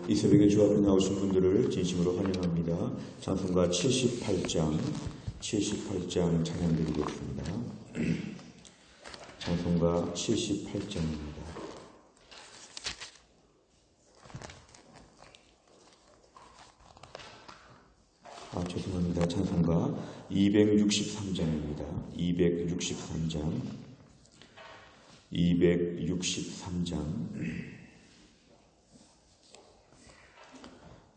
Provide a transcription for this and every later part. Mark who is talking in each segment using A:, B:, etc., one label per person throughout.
A: 이 새벽에 주 앞에 나오신 분들을 진심으로 환영합니다. 찬송가 78장 찬양 드리겠습니다. 찬송가 78장입니다. 죄송합니다. 찬송가 263장입니다.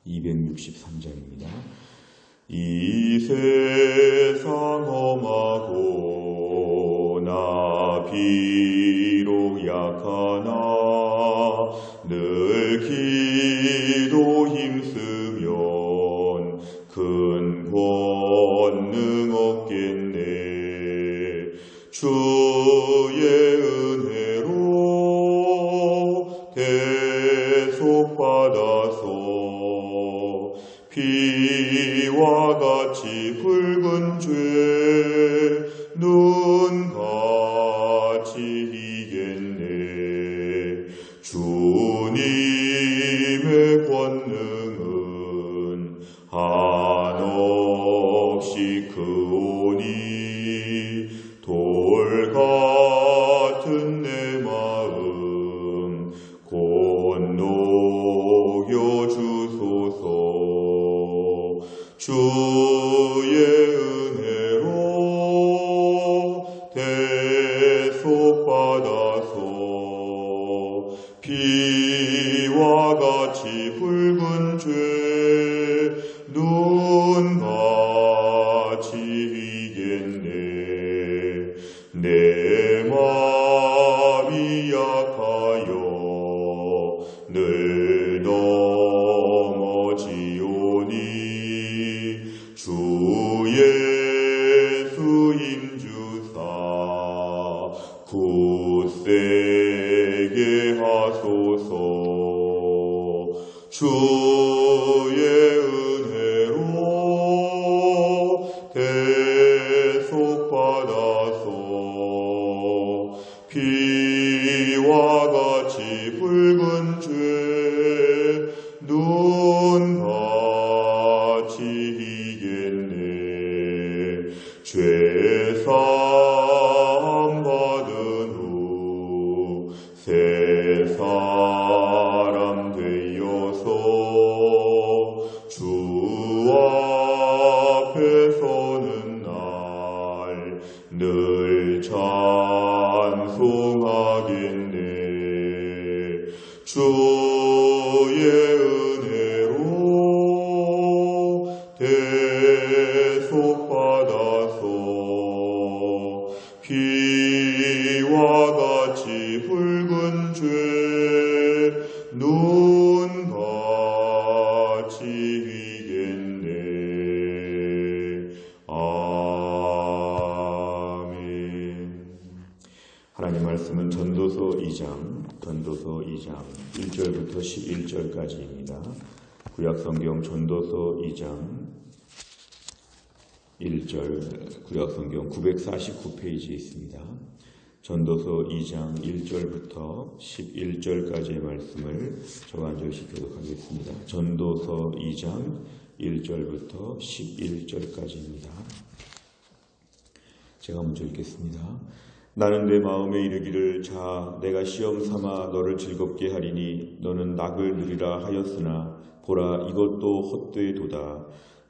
A: 263장입니다. 이 세상 험하고 나 비록 약하나 늘 기도 힘쓰면 큰 권능 얻겠네. 주의 은혜로 대속받아서 피와 같이 붉은 죄 눈같이 이겠네. 주님의 권능은 한없이 크오니 돌 같은 내 마음 곧 녹여 주소서. 주의 은혜로 대속받아서 피와 같이 붉은 죄 눈같이 이겠네. 내 마음이 약하여 늘 넘어지오니 주 예수 힘주사 굳세게 하소서. 주의 은혜로 대속받아서 피와 같이 붉은 죄 눈같이 이겠네. 죄사함 받은 후 새 사람 되어서 주 앞에 서는 날 늘 찬송하겠네. 주의 은혜로 대속받아서 피와 같이 붉은 죄 눈같이 이겠네. 아멘. 하나님 말씀은 전도서 2장 1절부터 11절까지입니다. 구약성경 전도서 2장 1절, 구약성경 949페이지에 있습니다. 전도서 2장 1절부터 11절까지의 말씀을 저와 앉아주시 교독하겠습니다. 전도서 2장 1절부터 11절까지입니다. 제가 먼저 읽겠습니다. 나는 내 마음에 이르기를 자 내가 시험 삼아 너를 즐겁게 하리니 너는 낙을 누리라 하였으나 보라 이것도 헛되도다.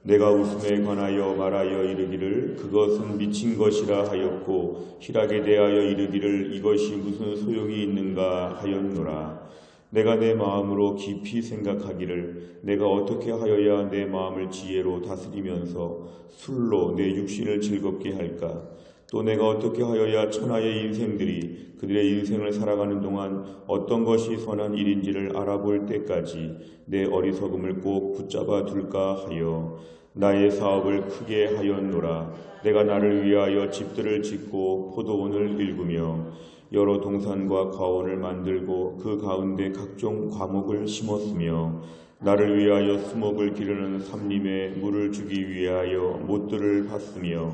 A: 내가 웃음에 관하여 말하여 이르기를 그것은 미친 것이라 하였고 희락에 대하여 이르기를 이것이 무슨 소용이 있는가 하였노라. 내가 내 마음으로 깊이 생각하기를 내가 어떻게 하여야 내 마음을 지혜로 다스리면서 술로 내 육신을 즐겁게 할까. 또 내가 어떻게 하여야 천하의 인생들이 그들의 인생을 살아가는 동안 어떤 것이 선한 일인지를 알아볼 때까지 내 어리석음을 꼭 붙잡아 둘까 하여 나의 사업을 크게 하였노라. 내가 나를 위하여 집들을 짓고 포도원을 일구며 여러 동산과 과원을 만들고 그 가운데 각종 과목을 심었으며 나를 위하여 수목을 기르는 삼림에 물을 주기 위하여 못들을 팠으며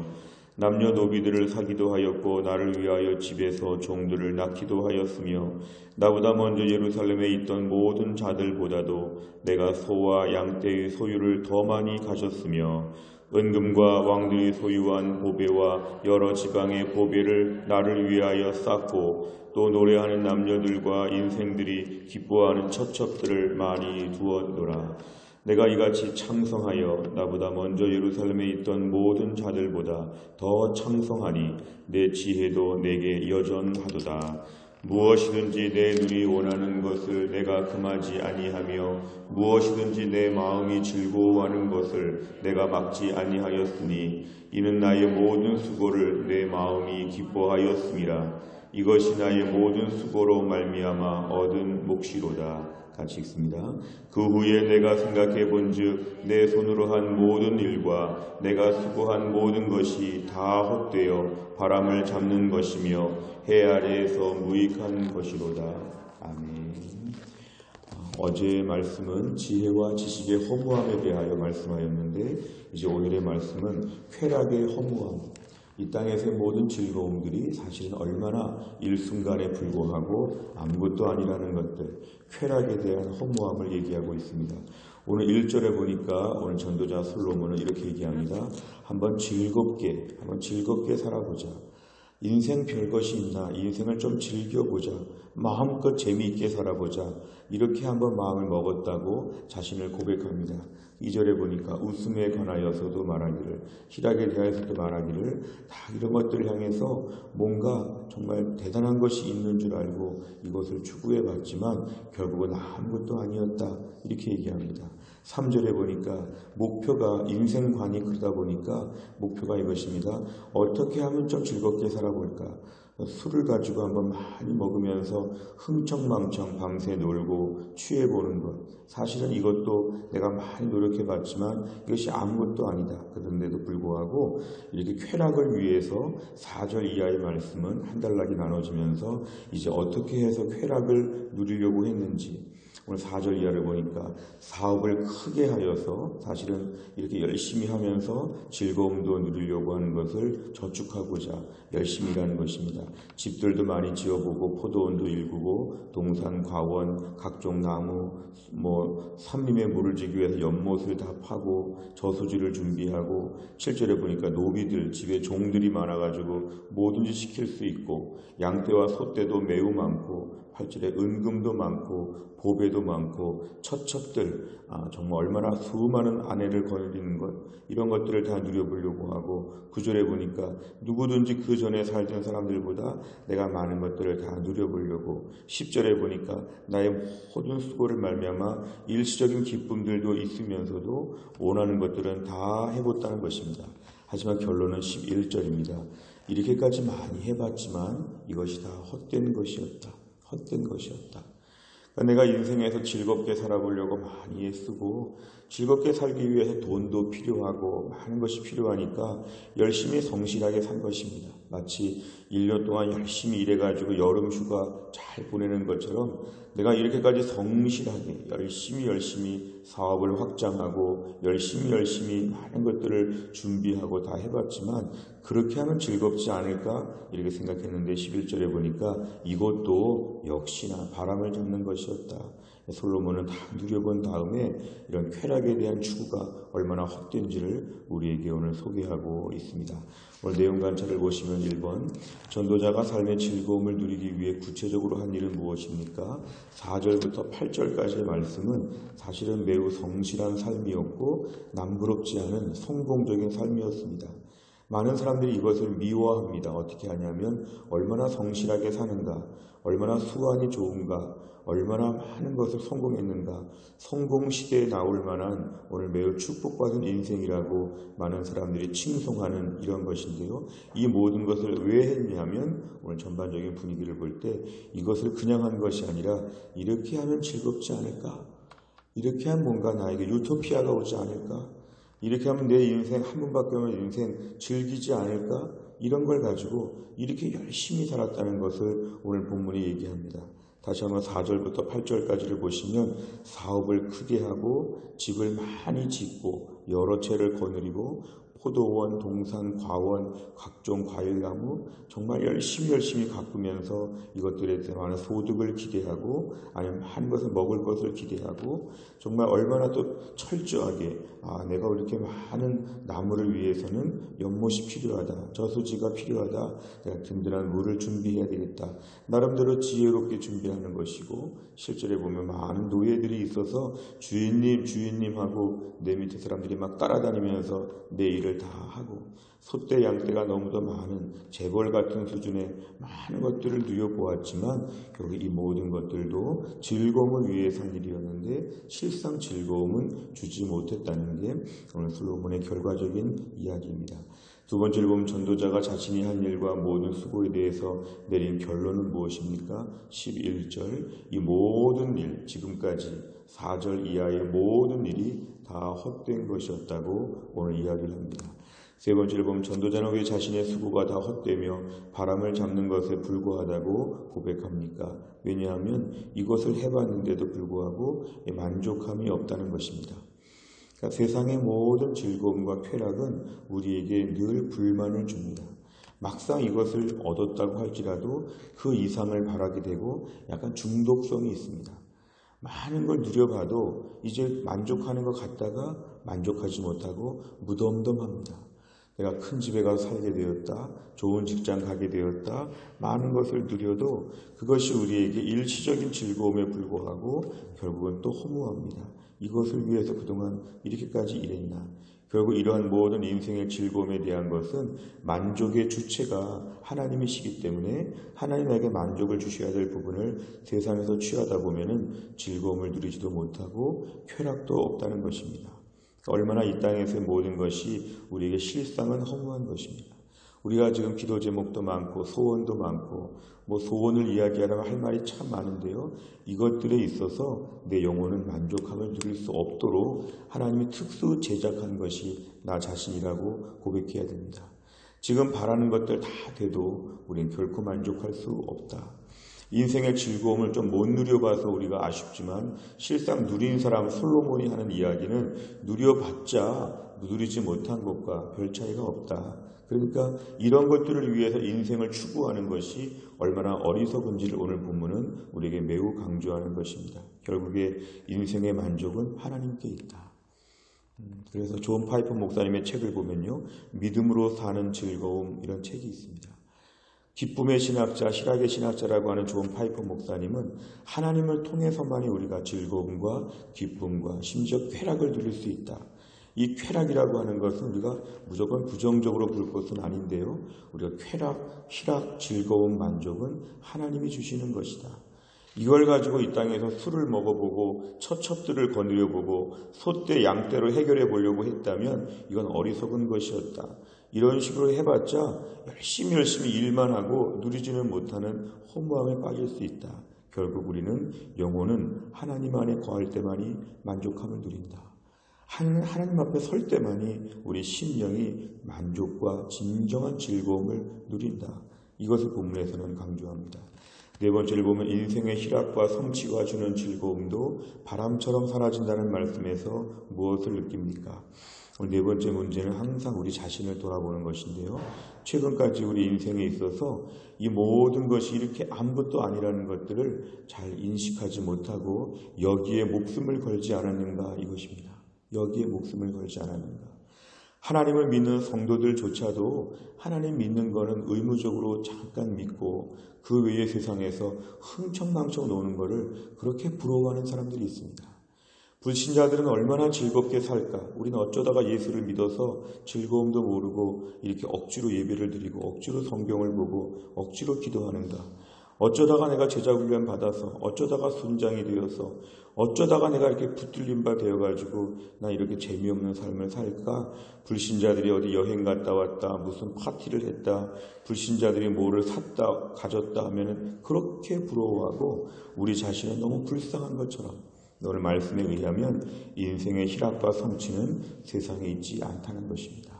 A: 남녀노비들을 사기도 하였고 나를 위하여 집에서 종들을 낳기도 하였으며 나보다 먼저 예루살렘에 있던 모든 자들보다도 내가 소와 양떼의 소유를 더 많이 가졌으며 은금과 왕들이 소유한 보배와 여러 지방의 보배를 나를 위하여 쌓고 또 노래하는 남녀들과 인생들이 기뻐하는 첩첩들을 많이 두었노라. 내가 이같이 창성하여 나보다 먼저 예루살렘에 있던 모든 자들보다 더 창성하니 내 지혜도 내게 여전하도다. 무엇이든지 내 눈이 원하는 것을 내가 금하지 아니하며 무엇이든지 내 마음이 즐거워하는 것을 내가 막지 아니하였으니 이는 나의 모든 수고를 내 마음이 기뻐하였음이라. 이것이 나의 모든 수고로 말미암아 얻은 몫이로다. 같이 읽습니다. 그 후에 내가 생각해 본즉 내 손으로 한 모든 일과 내가 수고한 모든 것이 다 헛되어 바람을 잡는 것이며 해 아래에서 무익한 것이로다. 아멘. 어제의 말씀은 지혜와 지식의 허무함에 대하여 말씀하였는데 이제 오늘의 말씀은 쾌락의 허무함. 이 땅에서의 모든 즐거움들이 사실은 얼마나 일순간에 불과하고 아무것도 아니라는 것들, 쾌락에 대한 허무함을 얘기하고 있습니다. 오늘 1절에 보니까 오늘 전도자 솔로몬은 이렇게 얘기합니다. 한번 즐겁게 살아보자. 인생 별것이 있나? 인생을 좀 즐겨보자. 마음껏 재미있게 살아보자. 이렇게 한번 마음을 먹었다고 자신을 고백합니다. 2절에 보니까 웃음에 관하여서도 말하기를, 희락에 대해서도 말하기를, 다 이런 것들을 향해서 뭔가 정말 대단한 것이 있는 줄 알고 이것을 추구해봤지만 결국은 아무것도 아니었다. 이렇게 얘기합니다. 3절에 보니까 목표가 인생관이 그러다 보니까 목표가 이것입니다. 어떻게 하면 좀 즐겁게 살아볼까? 술을 가지고 한번 많이 먹으면서 흥청망청 밤새 놀고 취해보는 것. 사실은 이것도 내가 많이 노력해봤지만 이것이 아무것도 아니다. 그런데도 불구하고 이렇게 쾌락을 위해서 4절 이하의 말씀은 한 단락이 나눠지면서 이제 어떻게 해서 쾌락을 누리려고 했는지 오늘 4절 이하를 보니까 사업을 크게 하여서 사실은 이렇게 열심히 하면서 즐거움도 누리려고 하는 것을 저축하고자 열심히 일하는 것입니다. 집들도 많이 지어보고 포도원도 일구고 동산, 과원, 각종 나무, 삼림에 물을 지기 위해서 연못을 다 파고 저수지를 준비하고 7절에 보니까 노비들, 집에 종들이 많아가지고 뭐든지 시킬 수 있고 양떼와 소떼도 매우 많고 8절에 은금도 많고 보배도 많고 첩첩들 정말 얼마나 수많은 아내를 거느리는 것 이런 것들을 다 누려보려고 하고 9절에 보니까 누구든지 그 전에 살던 사람들보다 내가 많은 것들을 다 누려보려고 10절에 보니까 나의 모든 수고를 말미암아 일시적인 기쁨들도 있으면서도 원하는 것들은 다 해봤다는 것입니다. 하지만 결론은 11절입니다. 이렇게까지 많이 해봤지만 이것이 다 헛된 것이었다. 헛된 것이었다. 내가 인생에서 즐겁게 살아보려고 많이 애쓰고 즐겁게 살기 위해서 돈도 필요하고 많은 것이 필요하니까 열심히 성실하게 산 것입니다. 마치 1년 동안 열심히 일해가지고 여름 휴가 잘 보내는 것처럼 내가 이렇게까지 성실하게 열심히 사업을 확장하고 열심히 많은 것들을 준비하고 다 해봤지만 그렇게 하면 즐겁지 않을까 이렇게 생각했는데 11절에 보니까 이것도 역시나 바람을 잡는 것이었다. 솔로몬은 다 누려본 다음에 이런 쾌락에 대한 추구가 얼마나 헛된지를 우리에게 오늘 소개하고 있습니다. 오늘 내용 관찰을 보시면 1번 전도자가 삶의 즐거움을 누리기 위해 구체적으로 한 일은 무엇입니까? 4절부터 8절까지의 말씀은 사실은 매우 성실한 삶이었고 남부럽지 않은 성공적인 삶이었습니다. 많은 사람들이 이것을 미워합니다. 어떻게 하냐면 얼마나 성실하게 사는가, 얼마나 수완이 좋은가, 얼마나 많은 것을 성공했는가, 성공시대에 나올 만한 오늘 매우 축복받은 인생이라고 많은 사람들이 칭송하는 이런 것인데요. 이 모든 것을 왜 했냐면 오늘 전반적인 분위기를 볼 때 이것을 그냥 한 것이 아니라 이렇게 하면 즐겁지 않을까? 이렇게 하면 뭔가 나에게 유토피아가 오지 않을까? 이렇게 하면 내 인생 한 번밖에 없는 인생 즐기지 않을까? 이런 걸 가지고 이렇게 열심히 살았다는 것을 오늘 본문이 얘기합니다. 다시 한번 4절부터 8절까지를 보시면 사업을 크게 하고 집을 많이 짓고 여러 채를 거느리고 포도원, 동산, 과원, 각종 과일나무 정말 열심히 가꾸면서 이것들에 대한 소득을 기대하고 아니면 한 것을 먹을 것을 기대하고 정말 얼마나 또 철저하게 내가 이렇게 많은 나무를 위해서는 연못이 필요하다. 저수지가 필요하다. 내가 든든한 물을 준비해야 되겠다. 나름대로 지혜롭게 준비하는 것이고 실제로 보면 많은 노예들이 있어서 주인님 하고 내 밑에 사람들이 막 따라다니면서 내 일을 다 하고 소떼 양떼가 너무도 많은 재벌 같은 수준의 많은 것들을 누려보았지만 결국 이 모든 것들도 즐거움을 위해서 한 일이었는데 실상 즐거움은 주지 못했다는 게 오늘 솔로몬의 결과적인 이야기입니다. 두 번째로 보면 전도자가 자신이 한 일과 모든 수고에 대해서 내린 결론은 무엇입니까? 11절 이 모든 일 지금까지 4절 이하의 모든 일이 다 헛된 것이었다고 오늘 이야기를 합니다. 세 번째로 보면 전도자는 왜 자신의 수고가 다 헛되며 바람을 잡는 것에 불과하다고 고백합니까? 왜냐하면 이것을 해봤는데도 불구하고 만족함이 없다는 것입니다. 그러니까 세상의 모든 즐거움과 쾌락은 우리에게 늘 불만을 줍니다. 막상 이것을 얻었다고 할지라도 그 이상을 바라게 되고 약간 중독성이 있습니다. 많은 걸 누려봐도 이제 만족하는 것 같다가 만족하지 못하고 무덤덤합니다. 내가 큰 집에 가서 살게 되었다. 좋은 직장 가게 되었다. 많은 것을 누려도 그것이 우리에게 일시적인 즐거움에 불과하고 결국은 또 허무합니다. 이것을 위해서 그동안 이렇게까지 일했나. 결국 이러한 모든 인생의 즐거움에 대한 것은 만족의 주체가 하나님이시기 때문에 하나님에게 만족을 주셔야 될 부분을 세상에서 취하다 보면은 즐거움을 누리지도 못하고 쾌락도 없다는 것입니다. 얼마나 이 땅에서의 모든 것이 우리에게 실상은 허무한 것입니다. 우리가 지금 기도 제목도 많고 소원도 많고 소원을 이야기하라면 할 말이 참 많은데요. 이것들에 있어서 내 영혼은 만족함을 누릴 수 없도록 하나님이 특수 제작한 것이 나 자신이라고 고백해야 됩니다. 지금 바라는 것들 다 돼도 우리는 결코 만족할 수 없다. 인생의 즐거움을 좀 못 누려봐서 우리가 아쉽지만 실상 누린 사람 솔로몬이 하는 이야기는 누려봤자 누리지 못한 것과 별 차이가 없다. 그러니까 이런 것들을 위해서 인생을 추구하는 것이 얼마나 어리석은지를 오늘 본문은 우리에게 매우 강조하는 것입니다. 결국에 인생의 만족은 하나님께 있다. 그래서 존 파이퍼 목사님의 책을 보면요. 믿음으로 사는 즐거움 이런 책이 있습니다. 기쁨의 신학자, 희락의 신학자라고 하는 존 파이퍼 목사님은 하나님을 통해서만이 우리가 즐거움과 기쁨과 심지어 쾌락을 누릴 수 있다. 이 쾌락이라고 하는 것은 우리가 무조건 부정적으로 볼 것은 아닌데요. 우리가 쾌락, 희락, 즐거움, 만족은 하나님이 주시는 것이다. 이걸 가지고 이 땅에서 술을 먹어보고 처첩들을 거느려보고 소떼 양떼로 해결해 보려고 했다면 이건 어리석은 것이었다. 이런 식으로 해봤자 열심히 일만 하고 누리지는 못하는 허무함에 빠질 수 있다. 결국 우리는 영혼은 하나님 안에 거할 때만이 만족함을 누린다. 하나님 앞에 설 때만이 우리 심령이 만족과 진정한 즐거움을 누린다. 이것을 본문에서는 강조합니다. 네 번째를 보면 인생의 희락과 성취가 주는 즐거움도 바람처럼 사라진다는 말씀에서 무엇을 느낍니까? 오늘 네 번째 문제는 항상 우리 자신을 돌아보는 것인데요. 최근까지 우리 인생에 있어서 이 모든 것이 이렇게 아무것도 아니라는 것들을 잘 인식하지 못하고 여기에 목숨을 걸지 않았는가 이것입니다. 여기에 목숨을 걸지 않았는가. 하나님을 믿는 성도들조차도 하나님 믿는 거는 의무적으로 잠깐 믿고 그 외의 세상에서 흥청망청 노는 것을 그렇게 부러워하는 사람들이 있습니다. 불신자들은 얼마나 즐겁게 살까? 우리는 어쩌다가 예수를 믿어서 즐거움도 모르고 이렇게 억지로 예배를 드리고 억지로 성경을 보고 억지로 기도하는가? 어쩌다가 내가 제자훈련 받아서 어쩌다가 순장이 되어서 어쩌다가 내가 이렇게 붙들린 바 되어가지고 나 이렇게 재미없는 삶을 살까? 불신자들이 어디 여행 갔다 왔다 무슨 파티를 했다 불신자들이 뭐를 샀다 가졌다 하면은 그렇게 부러워하고 우리 자신은 너무 불쌍한 것처럼 오늘 말씀에 의하면 인생의 희락과 성취는 세상에 있지 않다는 것입니다.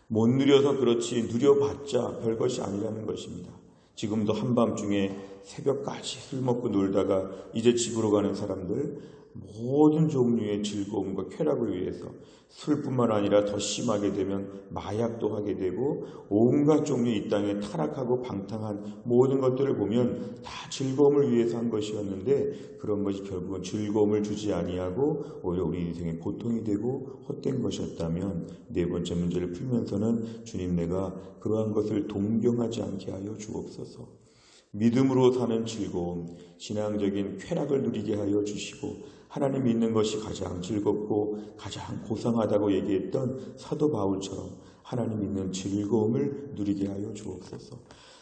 A: 못 누려서 그렇지 누려봤자 별것이 아니라는 것입니다. 지금도 한밤중에 새벽까지 술 먹고 놀다가 이제 집으로 가는 사람들 모든 종류의 즐거움과 쾌락을 위해서 술뿐만 아니라 더 심하게 되면 마약도 하게 되고 온갖 종류의 이 땅에 타락하고 방탕한 모든 것들을 보면 다 즐거움을 위해서 한 것이었는데 그런 것이 결국은 즐거움을 주지 아니하고 오히려 우리 인생의 고통이 되고 헛된 것이었다면 네 번째 문제를 풀면서는 주님 내가 그러한 것을 동경하지 않게 하여 주옵소서. 믿음으로 사는 즐거움, 신앙적인 쾌락을 누리게 하여 주시고 하나님 믿는 것이 가장 즐겁고 가장 고상하다고 얘기했던 사도 바울처럼 하나님 믿는 즐거움을 누리게 하여 주옵소서.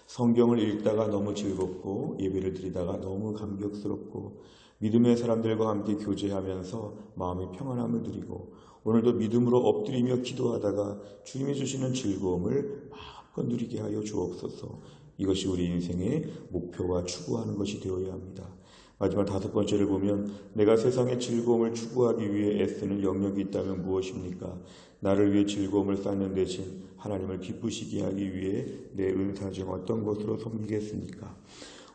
A: 성경을 읽다가 너무 즐겁고 예배를 드리다가 너무 감격스럽고 믿음의 사람들과 함께 교제하면서 마음의 평안함을 누리고 오늘도 믿음으로 엎드리며 기도하다가 주님이 주시는 즐거움을 마음껏 누리게 하여 주옵소서. 이것이 우리 인생의 목표와 추구하는 것이 되어야 합니다. 마지막 다섯 번째를 보면 내가 세상의 즐거움을 추구하기 위해 애쓰는 영역이 있다면 무엇입니까? 나를 위해 즐거움을 쌓는 대신 하나님을 기쁘시게 하기 위해 내 은사 중 어떤 것으로 섬기겠습니까?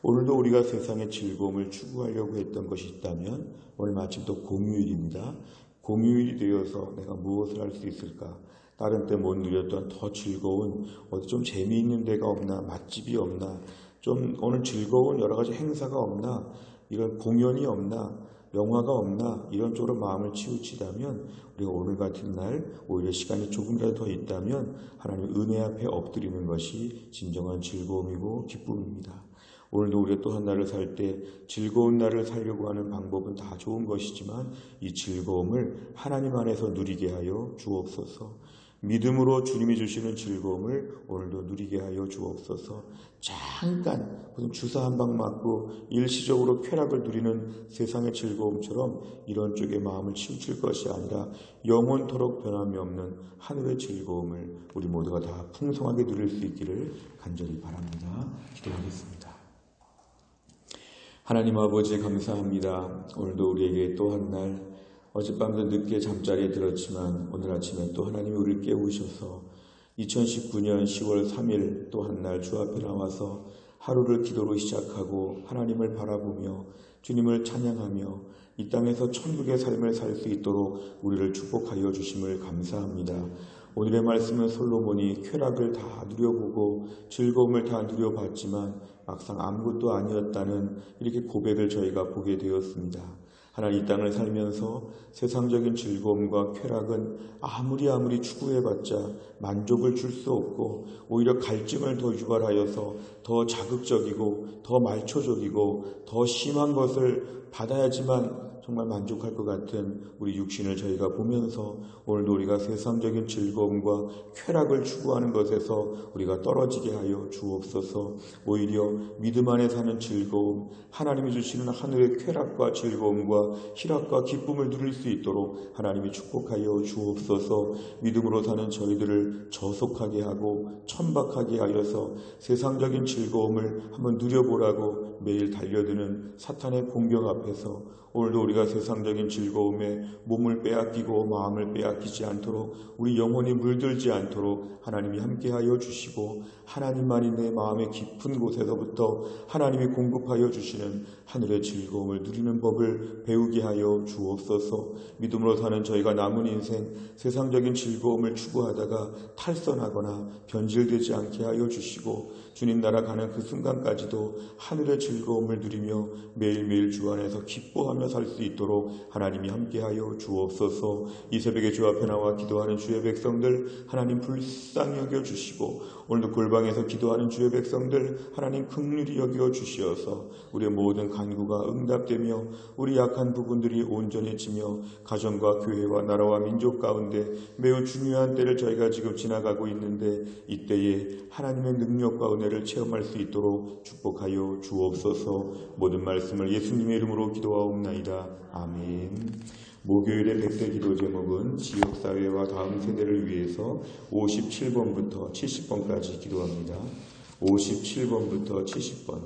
A: 오늘도 우리가 세상의 즐거움을 추구하려고 했던 것이 있다면 오늘 마침 또 공휴일입니다. 공휴일이 되어서 내가 무엇을 할 수 있을까? 다른 때 못 누렸던 더 즐거운 어디 좀 재미있는 데가 없나? 맛집이 없나? 좀 오늘 즐거운 여러 가지 행사가 없나? 이런 공연이 없나? 영화가 없나? 이런 쪽으로 마음을 치우치다면 우리가 오늘 같은 날 오히려 시간이 조금이라도 더 있다면 하나님 은혜 앞에 엎드리는 것이 진정한 즐거움이고 기쁨입니다. 오늘도 우리가 또 한 날을 살 때 즐거운 날을 살려고 하는 방법은 다 좋은 것이지만 이 즐거움을 하나님 안에서 누리게 하여 주옵소서. 믿음으로 주님이 주시는 즐거움을 오늘도 누리게 하여 주옵소서. 잠깐 무슨 주사 한 방 맞고 일시적으로 쾌락을 누리는 세상의 즐거움처럼 이런 쪽에 마음을 치우칠 것이 아니라 영원토록 변함이 없는 하늘의 즐거움을 우리 모두가 다 풍성하게 누릴 수 있기를 간절히 바랍니다. 기도하겠습니다. 하나님 아버지 감사합니다. 오늘도 우리에게 또 한 날 어젯밤도 늦게 잠자리에 들었지만 오늘 아침에 또 하나님이 우리를 깨우셔서 2019년 10월 3일 또 한 날 주 앞에 나와서 하루를 기도로 시작하고 하나님을 바라보며 주님을 찬양하며 이 땅에서 천국의 삶을 살 수 있도록 우리를 축복하여 주심을 감사합니다. 오늘의 말씀은 솔로몬이 쾌락을 다 누려보고 즐거움을 다 누려봤지만 막상 아무것도 아니었다는 이렇게 고백을 저희가 보게 되었습니다. 하나님 이 땅을 살면서 세상적인 즐거움과 쾌락은 아무리 추구해봤자 만족을 줄 수 없고 오히려 갈증을 더 유발하여서 더 자극적이고 더 말초적이고 더 심한 것을 받아야지만 정말 만족할 것 같은 우리 육신을 저희가 보면서 오늘도 우리가 세상적인 즐거움과 쾌락을 추구하는 것에서 우리가 떨어지게 하여 주옵소서. 오히려 믿음 안에 사는 즐거움, 하나님이 주시는 하늘의 쾌락과 즐거움과 희락과 기쁨을 누릴 수 있도록 하나님이 축복하여 주옵소서. 믿음으로 사는 저희들을 저속하게 하고 천박하게 하여서 세상적인 즐거움을 한번 누려보라고 매일 달려드는 사탄의 공격 앞에서 오늘도 우리가 세상적인 즐거움에 몸을 빼앗기고 마음을 빼앗기지 않도록 우리 영혼이 물들지 않도록 하나님이 함께하여 주시고 하나님만이 내 마음의 깊은 곳에서부터 하나님이 공급하여 주시는 하늘의 즐거움을 누리는 법을 배우게 하여 주옵소서. 믿음으로 사는 저희가 남은 인생 세상적인 즐거움을 추구하다가 탈선하거나 변질되지 않게 하여 주시고 주님 나라 가는 그 순간까지도 하늘의 즐거움을 누리며 매일매일 주 안에서 기뻐하며 살 수 있도록 하나님이 함께하여 주옵소서. 이 새벽에 주 앞에 나와 기도하는 주의 백성들 하나님 불쌍히 여겨 주시고 오늘도 골방에서 기도하는 주의 백성들 하나님 긍휼히 여겨 주시어서 우리의 모든 간구가 응답되며 우리 약한 부분들이 온전해지며 가정과 교회와 나라와 민족 가운데 매우 중요한 때를 저희가 지금 지나가고 있는데 이때에 하나님의 능력과 은혜를 체험할 수 있도록 축복하여 주옵소서. 모든 말씀을 예수님의 이름으로 기도하옵나이다. 아멘. 목요일의 백대 기도 제목은 지역사회와 다음 세대를 위해서 57번부터 70번까지 기도합니다. 57번부터 70번.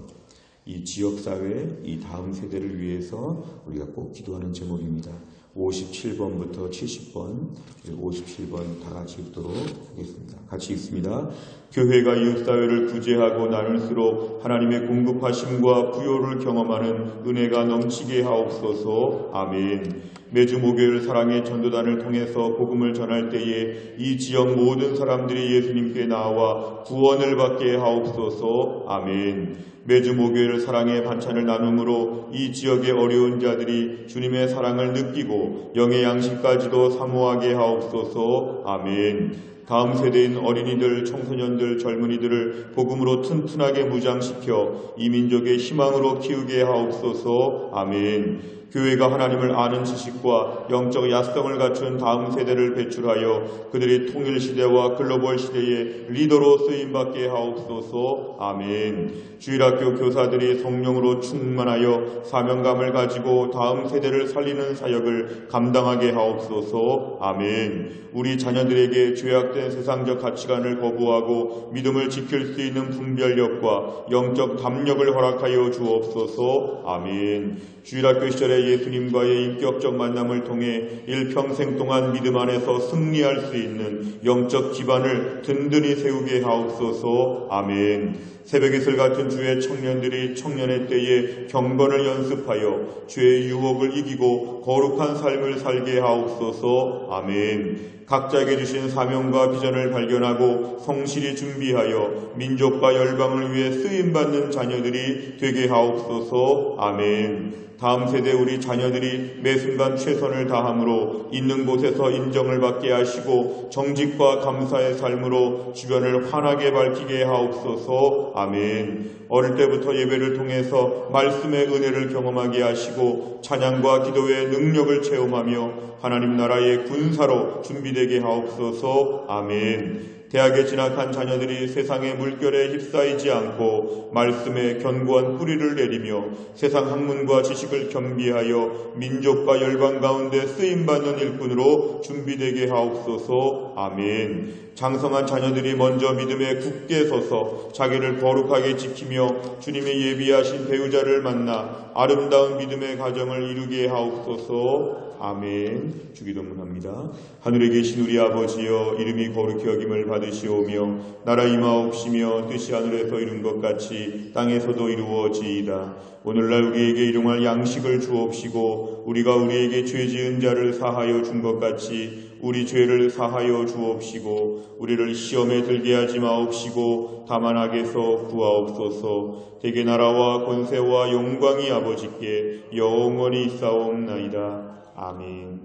A: 이 지역사회, 이 다음 세대를 위해서 우리가 꼭 기도하는 제목입니다. 57번부터 70번, 57번 다 같이 읽도록 하겠습니다. 같이 읽습니다. 교회가 이웃사회를 구제하고 나눌수록 하나님의 공급하심과 부요를 경험하는 은혜가 넘치게 하옵소서. 아멘. 매주 목요일 사랑의 전도단을 통해서 복음을 전할 때에 이 지역 모든 사람들이 예수님께 나와 구원을 받게 하옵소서. 아멘. 매주 목요일 사랑의 반찬을 나눔으로 이 지역의 어려운 자들이 주님의 사랑을 느끼고 영의 양식까지도 사모하게 하옵소서. 아멘. 다음 세대인 어린이들, 청소년들, 젊은이들을 복음으로 튼튼하게 무장시켜 이 민족의 희망으로 키우게 하옵소서. 아멘. 교회가 하나님을 아는 지식과 영적 야성을 갖춘 다음 세대를 배출하여 그들이 통일시대와 글로벌 시대의 리더로 쓰임받게 하옵소서. 아멘. 주일학교 교사들이 성령으로 충만하여 사명감을 가지고 다음 세대를 살리는 사역을 감당하게 하옵소서. 아멘. 우리 자녀들에게 죄악된 세상적 가치관을 거부하고 믿음을 지킬 수 있는 분별력과 영적 담력을 허락하여 주옵소서. 아멘. 주일학교 시절에 예수님과의 인격적 만남을 통해 일평생 동안 믿음 안에서 승리할 수 있는 영적 기반을 든든히 세우게 하옵소서. 아멘. 새벽 이슬 같은 주의 청년들이 청년의 때에 경건을 연습하여 죄의 유혹을 이기고 거룩한 삶을 살게 하옵소서. 아멘. 각자에게 주신 사명과 비전을 발견하고 성실히 준비하여 민족과 열방을 위해 쓰임받는 자녀들이 되게 하옵소서. 아멘. 다음 세대 우리 자녀들이 매 순간 최선을 다함으로 있는 곳에서 인정을 받게 하시고 정직과 감사의 삶으로 주변을 환하게 밝히게 하옵소서. 아멘. 어릴 때부터 예배를 통해서 말씀의 은혜를 경험하게 하시고 찬양과 기도의 능력을 체험하며 하나님 나라의 군사로 준비되게 하옵소서. 아멘. 대학에 진학한 자녀들이 세상의 물결에 휩싸이지 않고 말씀에 견고한 뿌리를 내리며 세상 학문과 지식을 겸비하여 민족과 열방 가운데 쓰임받는 일꾼으로 준비되게 하옵소서. 아멘. 장성한 자녀들이 먼저 믿음에 굳게 서서 자기를 거룩하게 지키며 주님이 예비하신 배우자를 만나 아름다운 믿음의 가정을 이루게 하옵소서. 아멘. 주기도문합니다. 하늘에 계신 우리 아버지여, 이름이 거룩히 여김을 받으시오며 나라 임하옵시며 뜻이 하늘에서 이룬 것 같이 땅에서도 이루어지이다. 오늘날 우리에게 일용할 양식을 주옵시고 우리가 우리에게 죄 지은 자를 사하여 준 것 같이 우리 죄를 사하여 주옵시고 우리를 시험에 들게 하지 마옵시고 다만 악에서 구하옵소서. 대개 나라와 권세와 영광이 아버지께 영원히 있사옵나이다. 아멘.